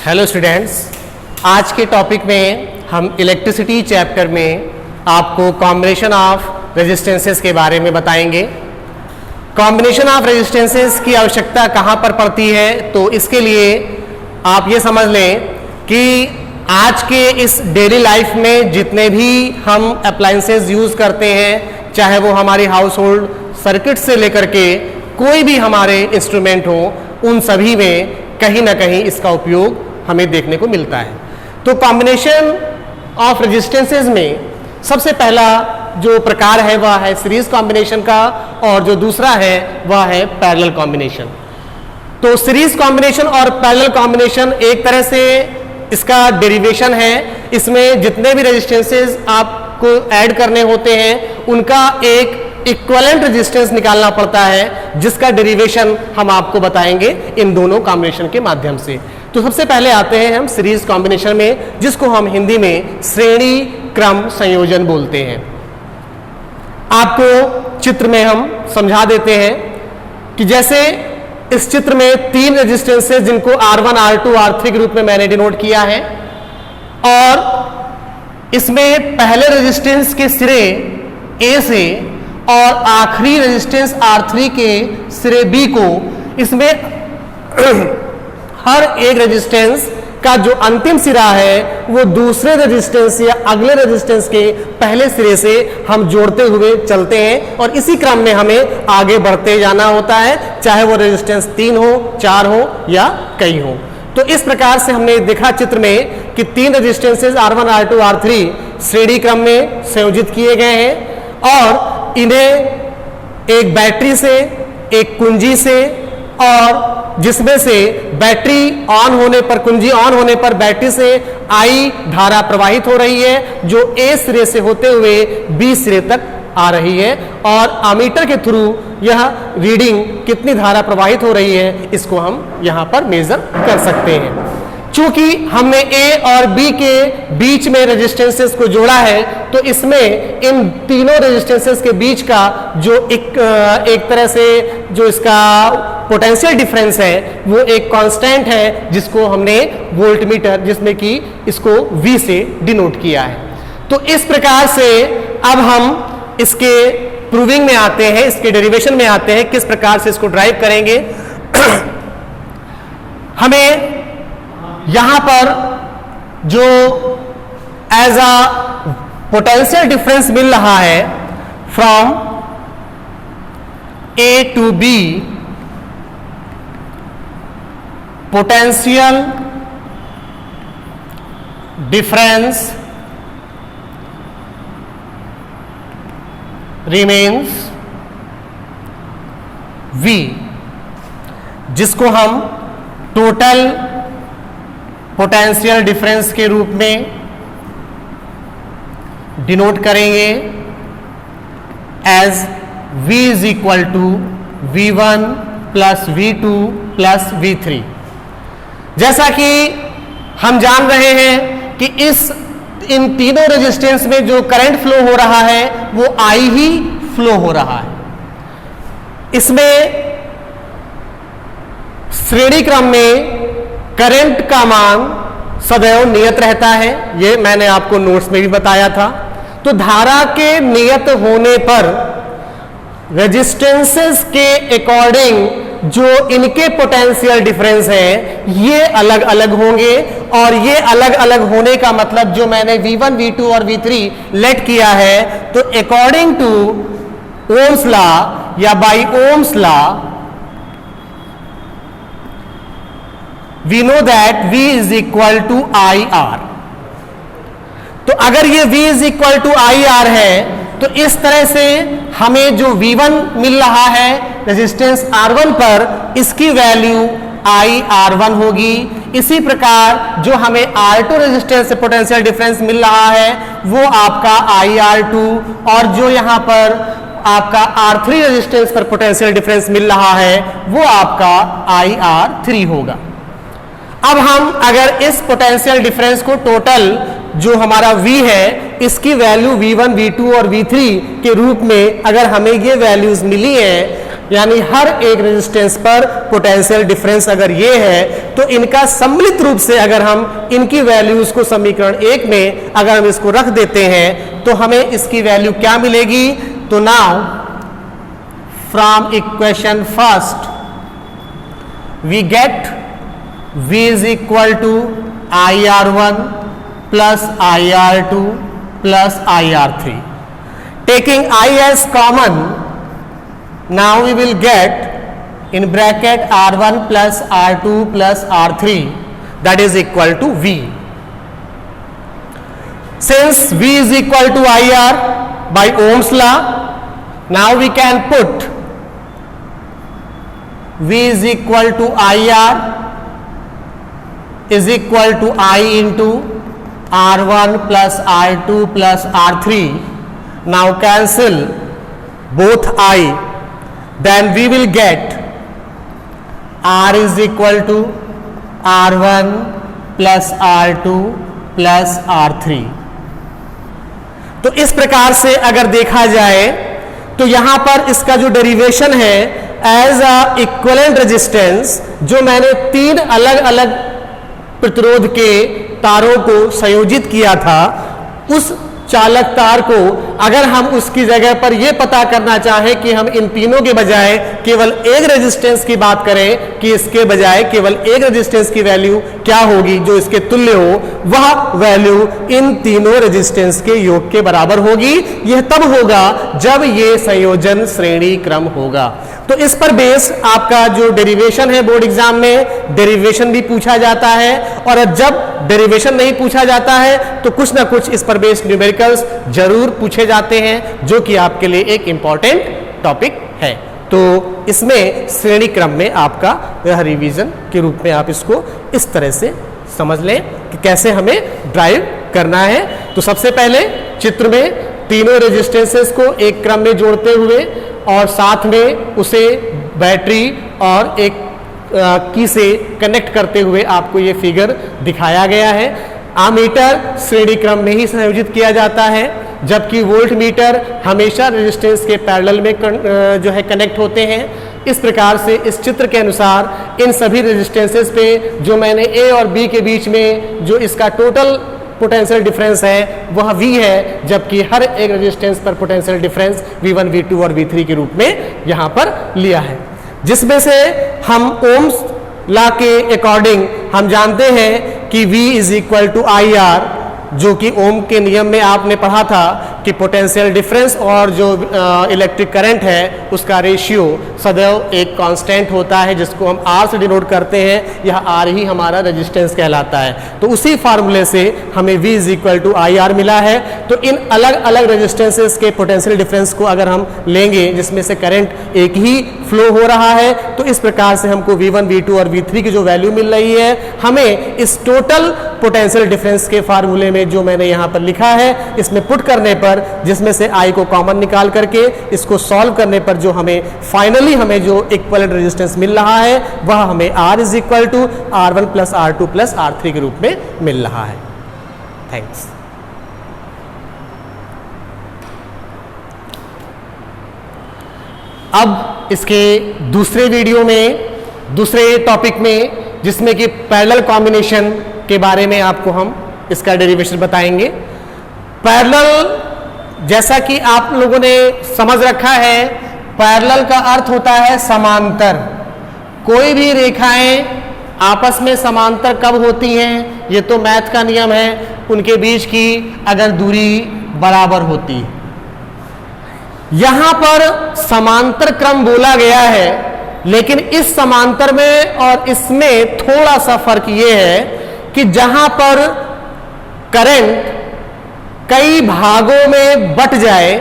Hello students, आज के topic में हम इलेक्ट्रिसिटी चैप्टर में आपको कॉम्बिनेशन ऑफ रेजिस्टेंसेस के बारे में बताएंगे। कॉम्बिनेशन ऑफ रेजिस्टेंसेस की आवश्यकता कहाँ पर पड़ती है, तो इसके लिए आप ये समझ लें कि आज के इस डेली लाइफ में जितने भी हम अप्लायंसेस यूज़ करते हैं, चाहे वो हमारी हाउस होल्ड सर्किट से लेकर के कोई भी हमारे इंस्ट्रूमेंट हो, उन सभी में कहीं ना कहीं इसका उपयोग हमें देखने को मिलता है। तो कॉम्बिनेशन ऑफ रेजिस्टेंसेस में सबसे पहला जो प्रकार है वह है सीरीज कॉम्बिनेशन का, और जो दूसरा है वह है पैरेलल कॉम्बिनेशन। तो सीरीज कॉम्बिनेशन और पैरेलल कॉम्बिनेशन एक तरह से इसका डेरिवेशन है। इसमें जितने भी रेजिस्टेंसेस आपको ऐड करने होते हैं उनका एक इक्विवेलेंट रेजिस्टेंस निकालना पड़ता है, जिसका डेरिवेशन हम आपको बताएंगे इन दोनों कॉम्बिनेशन के माध्यम से। तो सबसे पहले आते हैं हम सीरीज कॉम्बिनेशन में, जिसको हम हिंदी में श्रेणी क्रम संयोजन बोलते हैं। आपको चित्र में हम समझा देते हैं कि जैसे इस चित्र में तीन रेजिस्टेंसेस जिनको R1, R2, R3 के रूप में मैंने डिनोट किया है, और इसमें पहले रेजिस्टेंस के सिरे A से और आखिरी रेजिस्टेंस R3 के सिरे B को, इसमें हर एक रेजिस्टेंस का जो अंतिम सिरा है वो दूसरे रेजिस्टेंस या अगले रेजिस्टेंस के पहले सिरे से हम जोड़ते हुए चलते हैं, और इसी क्रम में हमें आगे बढ़ते जाना होता है, चाहे वो रेजिस्टेंस 3 हो, 4 हो या कई हो। तो इस प्रकार से हमने देखा चित्र में कि तीन रेजिस्टेंसेस R1, R2, R3 श्रेणी क्रम में संयोजित किए गए हैं, और इन्हें एक बैटरी से, एक कुंजी से, और जिसमें से बैटरी ऑन होने पर, कुंजी ऑन होने पर बैटरी से I धारा प्रवाहित हो रही है, जो A सिरे से होते हुए B सिरे तक आ रही है, और अमीटर के थ्रू यह रीडिंग कितनी धारा प्रवाहित हो रही है इसको हम यहां पर मेजर कर सकते हैं। चूंकि हमने A और B के बीच में रेजिस्टेंसेस को जोड़ा है, तो इसमें इन तीनों रेजिस्टेंसेस के बीच का जो एक तरह से जो इसका पोटेंशियल डिफरेंस है वो एक कांस्टेंट है, जिसको हमने वोल्टमीटर, जिसमें कि इसको V से डिनोट किया है। तो इस प्रकार से अब हम इसके प्रूविंग में आते हैं, इसके डेरिवेशन में आते हैं, किस प्रकार से इसको ड्राइव करेंगे। हमें यहां पर जो एज अ पोटेंशियल डिफरेंस मिल रहा है from A to B, potential difference remains V, जिसको हम टोटल पोटेंशियल डिफरेंस के रूप में डिनोट करेंगे as V is equal to V1 plus V2 plus V3। जैसा कि हम जान रहे हैं कि इन तीनों रेजिस्टेंस में जो करंट फ्लो हो रहा है वो I ही फ्लो हो रहा है। इसमें श्रेणी क्रम में करंट का मान सदैव नियत रहता है, ये मैंने आपको नोट्स में भी बताया था। तो धारा के नियत होने पर रेजिस्टेंसेस के अकॉर्डिंग जो इनके पोटेंशियल डिफरेंस है ये अलग अलग होंगे, और ये अलग अलग होने का मतलब जो मैंने V1, V2 और V3 लेट किया है, तो अकॉर्डिंग टू ओम्स लॉ या by Ohm's law we know that V is equal to IR। तो अगर ये V is equal to IR है, तो इस तरह से हमें जो V1 मिल रहा है रेजिस्टेंस R1 पर, इसकी वैल्यू IR1 होगी। इसी प्रकार जो हमें R2 रेजिस्टेंस से पोटेंशियल डिफरेंस मिल रहा है वो आपका IR2, और जो यहां पर आपका R3 रेजिस्टेंस पर पोटेंशियल डिफरेंस मिल रहा है वो आपका IR3 होगा। अब हम अगर इस पोटेंशियल डिफरेंस को टोटल जो हमारा V है इसकी वैल्यू V1, V2 और V3 के रूप में अगर हमें ये वैल्यूज मिली है, यानी हर एक रेजिस्टेंस पर पोटेंशियल डिफरेंस अगर ये है, तो इनका सम्मिलित रूप से अगर हम इनकी वैल्यूज को समीकरण 1 में अगर हम इसको रख देते हैं तो हमें इसकी वैल्यू क्या मिलेगी? तो now from equation first we get V is equal to IR1 plus IR2 plus IR3. Taking I as common, now we will get in bracket R1 plus R2 plus R3, that is equal to V. Since V is equal to IR by Ohm's law, now we can put V is equal to IR is equal to I into R1 plus R2 plus R3. Now cancel both I, then we will get R is equal to R1 plus R2 plus R3. तो इस प्रकार से अगर देखा जाए तो यहां पर इसका जो डेरिवेशन है एज अ इक्विवेलेंट रेजिस्टेंस, जो मैंने 3 अलग अलग प्रतिरोध के तारों को संयोजित किया था, उस चालक तार को अगर हम उसकी जगह पर यह पता करना चाहें कि हम इन तीनों के बजाय केवल एक रेजिस्टेंस की बात करें कि इसके बजाय केवल एक रेजिस्टेंस की वैल्यू क्या होगी जो इसके तुल्य हो, वह वैल्यू इन तीनों रेजिस्टेंस के योग के बराबर होगी। यह तब होगा जब यह संयोजन श्रेणी क्रम होगा। तो इस पर बेस आपका जो डेरिवेशन है, बोर्ड एग्जाम में डेरिवेशन भी पूछा जाता है, और जब डेरिवेशन नहीं पूछा जाता है तो कुछ ना कुछ इस पर बेस्ड न्यूमेरिकल्स जरूर पूछे जाते हैं, जो कि आपके लिए एक इंपॉर्टेंट टॉपिक है। तो इसमें श्रेणी क्रम में आपका यह रिवीजन के रूप में आप इसको इस तरह से समझ लें कि कैसे हमें ड्राइव करना है। तो सबसे पहले चित्र में तीनों रेजिस्टेंसेस को एक क्रम में जोड़ते हुए और साथ में उसे बैटरी और एक की से कनेक्ट करते हुए आपको ये फिगर दिखाया गया है। आमीटर श्रेणी क्रम में ही संयोजित किया जाता है, जबकि वोल्ट मीटर हमेशा रेजिस्टेंस के पैरेलल में जो है कनेक्ट होते हैं। इस प्रकार से इस चित्र के अनुसार इन सभी रेजिस्टेंसेस पे जो मैंने ए और बी के बीच में जो इसका टोटल पोटेंशियल डिफरेंस है वह V है, जबकि हर एक रेजिस्टेंस पर पोटेंशियल डिफरेंस V1, V2 और V3 के रूप में यहाँ पर लिया है, जिसमें से हम ओम्स लॉ के अकॉर्डिंग हम जानते हैं कि V is equal to IR, जो कि ओम के नियम में आपने पढ़ा था कि पोटेंशियल डिफरेंस और जो इलेक्ट्रिक करंट है उसका रेशियो सदैव एक कांस्टेंट होता है, जिसको हम R से डिनोट करते हैं। यह R ही हमारा रेजिस्टेंस कहलाता है। तो उसी फार्मूले से हमें V is equal to IR मिला है। तो इन अलग अलग रेजिस्टेंसेस के पोटेंशियल डिफरेंस को अगर हम लेंगे, जिसमें से करंट एक ही फ्लो हो रहा है, तो इस प्रकार से हमको V1, V2 और V3 की जो वैल्यू मिल रही है, हमें इस टोटल पोटेंशियल डिफरेंस के फार्मूले में जो मैंने यहाँ पर लिखा है, इसमें पुट करने पर, जिसमें से I को कॉमन निकाल करके इसको सॉल्व करने पर जो हमें फाइनली हमें जो इक्विवेलेंट रेजिस्टेंस मिल रहा है वह हमें R is equal to R1 plus R2 plus R3 के रूप में मिल रहा है। थैंक्स। अब इसके दूसरे वीडियो में, दूसरे टॉपिक में, जिसमें कि पैरेलल कॉम्बिनेशन के बारे में आपको हम इसका डेरिवेशन बताएंगे। पैरेलल, जैसा कि आप लोगों ने समझ रखा है, पैरेलल का अर्थ होता है समांतर। कोई भी रेखाएं आपस में समांतर कब होती हैं? ये तो मैथ का नियम है, उनके बीच की अगर दूरी बराबर होती है। यहां पर समांतर क्रम बोला गया है, लेकिन इस समांतर में और इसमें थोड़ा सा फर्क यह है कि जहां पर करंट कई भागों में बट जाए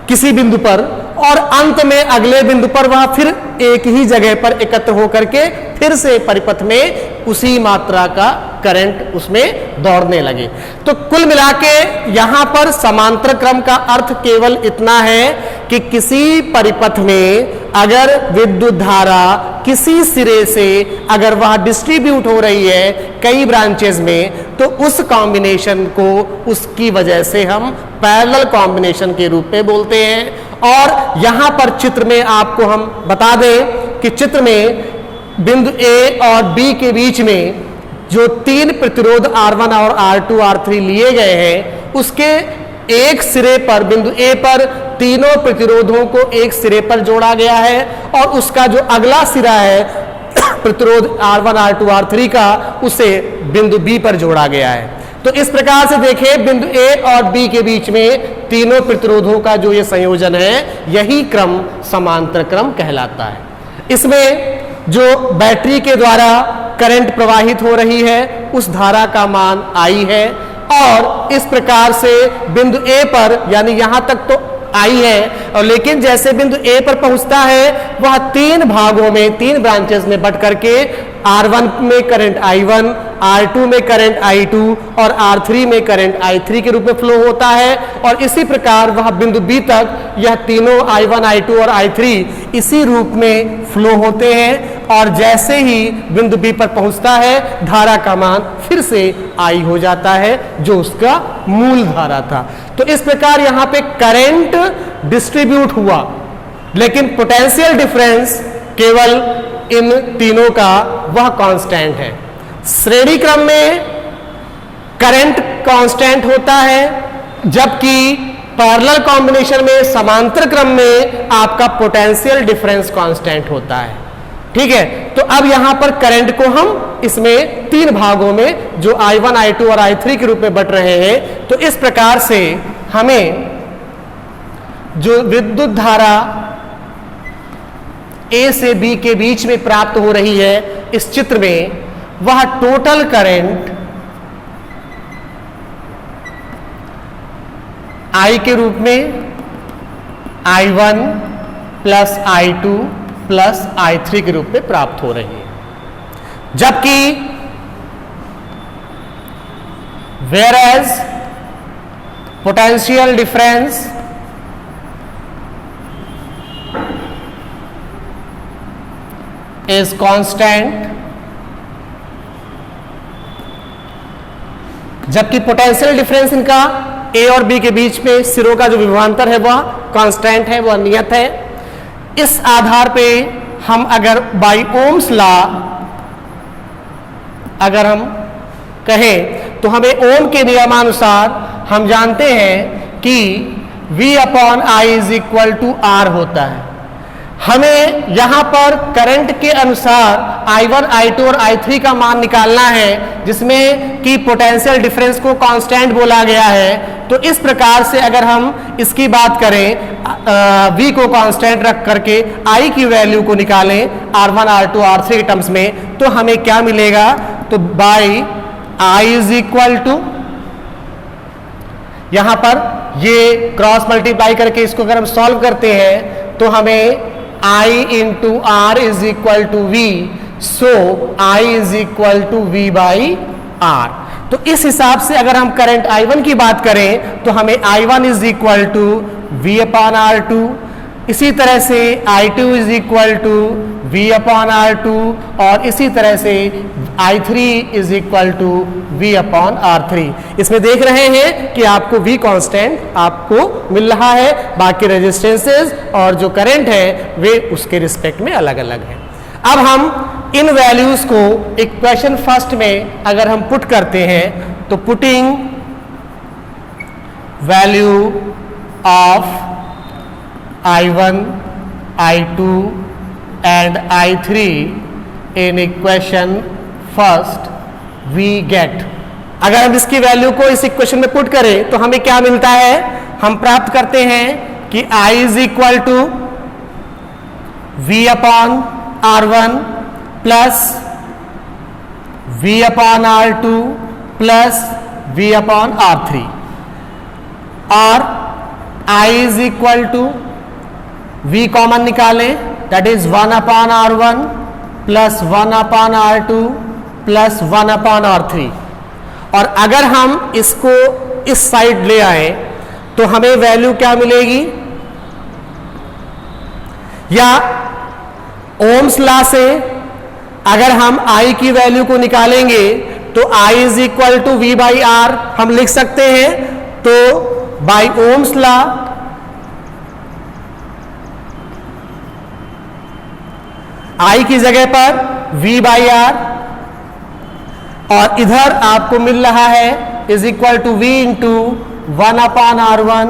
किसी बिंदु पर और अंत में अगले बिंदु पर वह फिर एक ही जगह पर एकत्र होकर के फिर से परिपथ में उसी मात्रा का करंट उसमें दौड़ने लगे। तो कुल मिला के यहां पर समांतर क्रम का अर्थ केवल इतना है कि किसी परिपथ में अगर विद्युत धारा किसी सिरे से अगर वह डिस्ट्रीब्यूट हो रही है कई ब्रांचेस में, तो उस कॉम्बिनेशन को उसकी वजह से हम पैरेलल कॉम्बिनेशन के रूप में बोलते हैं। और यहां पर चित्र में आपको हम बता दें कि चित्र में बिंदु ए और बी के बीच में जो तीन प्रतिरोध R1 और R2 R3 लिए गए हैं, उसके एक सिरे पर बिंदु ए पर तीनों प्रतिरोधों को एक सिरे पर जोड़ा गया है और उसका जो अगला सिरा है प्रतिरोध R1 R2 R3 का, उसे बिंदु बी पर जोड़ा गया है। तो इस प्रकार से देखें, बिंदु ए और बी के बीच में तीनों प्रतिरोधों का जो ये संयोजन है, यही क्रम समांतर क्रम कहलाता है। इसमें जो बैटरी के द्वारा करंट प्रवाहित हो रही है, उस धारा का मान I है और इस प्रकार से बिंदु ए पर, यानी यहां तक तो I है, और लेकिन जैसे बिंदु ए पर पहुंचता है, वह तीन भागों में, तीन ब्रांचेस में बट करके R1 में करंट I1, R2 में करंट I2 और R3 में करंट I3 के रूप में फ्लो होता है। और इसी प्रकार वह बिंदु B तक यह तीनों I1, I2 और I3 इसी रूप में फ्लो होते हैं और जैसे ही बिंदु B पर पहुंचता है, धारा का मान फिर से I हो जाता है, जो उसका मूल धारा था। तो इस प्रकार यहां पे करंट डिस्ट्रीब्यूट हुआ, लेकिन पोटेंशियल डिफरेंस केवल इन तीनों का वह कांस्टेंट है। श्रेणी क्रम में करंट कांस्टेंट होता है, जबकि पैरेलल कॉम्बिनेशन में, समांतर क्रम में आपका पोटेंशियल डिफरेंस कांस्टेंट होता है। ठीक है, तो अब यहां पर करंट को हम इसमें तीन भागों में, जो I1, I2 और I3 के रूप में बट रहे हैं, तो इस प्रकार से हमें जो विद्युत धारा ए से बी के बीच में प्राप्त हो रही है इस चित्र में, वह टोटल करंट I के रूप में I1 plus I2 plus I3 के रूप में प्राप्त हो रही है। जबकि whereas potential difference is constant, जबकि पोटेंशियल डिफरेंस इनका ए और बी के बीच में सिरों का जो विभवांतर है वह कांस्टेंट है, वह नियत है। इस आधार पे हम अगर बाय ओम्स लॉ अगर हम कहें, तो हमें ओम के नियमानुसार हम जानते हैं कि V upon I is equal to R होता है। हमें यहां पर करंट के अनुसार I1, I2 और I3 का मान निकालना है, जिसमें कि पोटेंशियल डिफरेंस को कांस्टेंट बोला गया है। तो इस प्रकार से अगर हम इसकी बात करें, V को कांस्टेंट रख करके I की वैल्यू को निकालें R1, R2, R3 के टर्म्स में, तो हमें क्या मिलेगा? तो by I is equal to, यहां पर ये क्रॉस मल्टीप्लाई करके इसको अगर हम सॉल्व करते हैं तो हमें I into R is equal to V, so I is equal to V by R. तो इस हिसाब से अगर हम करंट I1 की बात करें तो हमें I1 is equal to V upon R two, इसी तरह से I2 is equal to V upon R two, और इसी तरह से I3 is equal to V upon R three. इसमें देख रहे हैं कि आपको V कांस्टेंट आपको मिल रहा है, बाकी रेजिस्टेंसेस और जो करंट है वे उसके रिस्पेक्ट में अलग अलग है। अब हम इन वैल्यूज को इक्वेशन फर्स्ट में अगर हम पुट करते हैं, तो putting value of I1, I2 and I3 in equation first we get, अगर हम इसकी वैल्यू को इस इक्वेशन में पुट करें तो हमें क्या मिलता है? हम प्राप्त करते हैं कि I is equal to V upon R1 plus V upon R2 plus V upon R3, और I is equal to V common निकालें, that is 1 upon R1 plus 1 upon R2 plus 1 upon R3। और अगर हम इसको इस side ले आए तो हमें वैल्यू क्या मिलेगी? या ओम्स लॉ से अगर हम I की वैल्यू को निकालेंगे तो I is equal to V by R हम लिख सकते हैं। तो बाई ओम्स लॉ I की जगह पर V बाई आर, और इधर आपको मिल रहा है is equal to V into 1/R1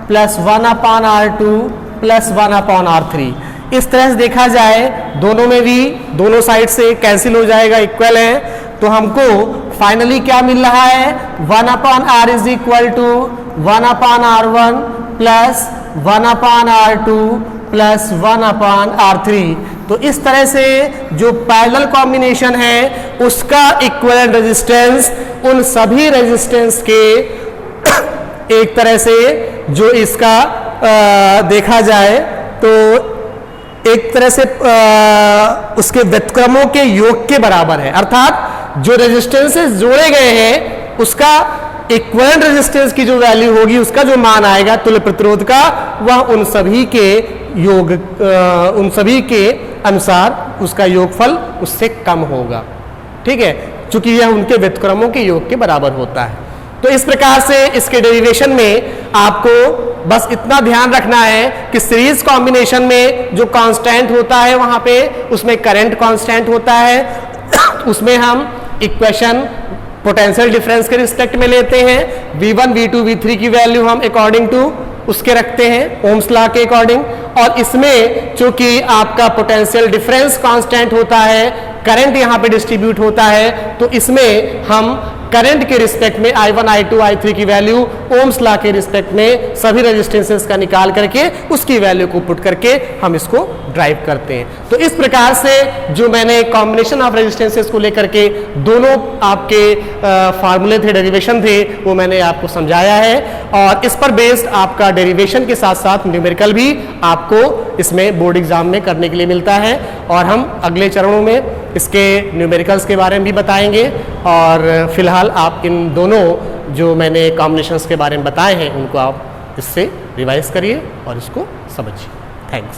plus 1/R2 plus 1/R3। इस तरह से देखा जाए दोनों में भी दोनों साइड से कैंसिल हो जाएगा, इक्वल है, तो हमको फाइनली क्या मिल रहा है 1/R is equal to 1/R1 plus 1/R2 plus 1/R3। तो इस तरह से जो पैरेलल कॉम्बिनेशन है उसका इक्विवेलेंट रेजिस्टेंस उन सभी रेजिस्टेंस के एक तरह से जो इसका देखा जाए तो एक तरह से उसके व्युत्क्रमों के योग के बराबर है, अर्थात जो रेजिस्टेंसेस जोड़े गए हैं उसका इक्विवेलेंट रेजिस्टेंस की जो वैल्यू होगी, उसका जो मान आएगा तुल्य प्रतिरोध का, वह उन सभी के योग उन सभी के अनुसार उसका योगफल उससे कम होगा। ठीक है, चूंकि यह उनके व्युत्क्रमों के योग के बराबर होता है। तो इस प्रकार से इसके डेरिवेशन में आपको बस इतना ध्यान रखना है कि सीरीज कॉम्बिनेशन में जो कांस्टेंट होता है वहां पे उसमें करंट कांस्टेंट होता है, उसमें हम इक्वेशन पोटेंशियल डिफरेंस के रिस्पेक्ट में लेते हैं, V1 V2 V3 की वैल्यू हम अकॉर्डिंग टू उसके रखते हैं ओम्स लॉ के अकॉर्डिंग, और इसमें चूंकि आपका पोटेंशियल डिफरेंस कांस्टेंट होता है, करंट यहां पे डिस्ट्रीब्यूट होता है, तो इसमें हम करंट के रिस्पेक्ट में I1 I2 I3 की वैल्यू ओम्स लॉ के रिस्पेक्ट में सभी रेजिस्टेंसेस का निकाल करके उसकी वैल्यू को पुट करके हम इसको ड्राइव करते हैं। तो इस प्रकार से जो मैंने कॉम्बिनेशन ऑफ रेजिस्टेंसेस को लेकर के दोनों आपके फार्मूले थे, डेरिवेशन थे, वो मैंने आपको समझाया है, और इस पर बेस्ड आपका डेरिवेशन के साथ साथ न्यूमेरिकल भी आपको इसमें बोर्ड एग्जाम में करने के लिए मिलता है, और हम अगले चरणों में इसके न्यूमेरिकल्स के बारे में भी बताएंगे। और फिलहाल आप इन दोनों जो मैंने कॉम्बिनेशंस के बारे में बताए हैं उनको आप इससे रिवाइज करिए और इसको समझिए। थैंक्स।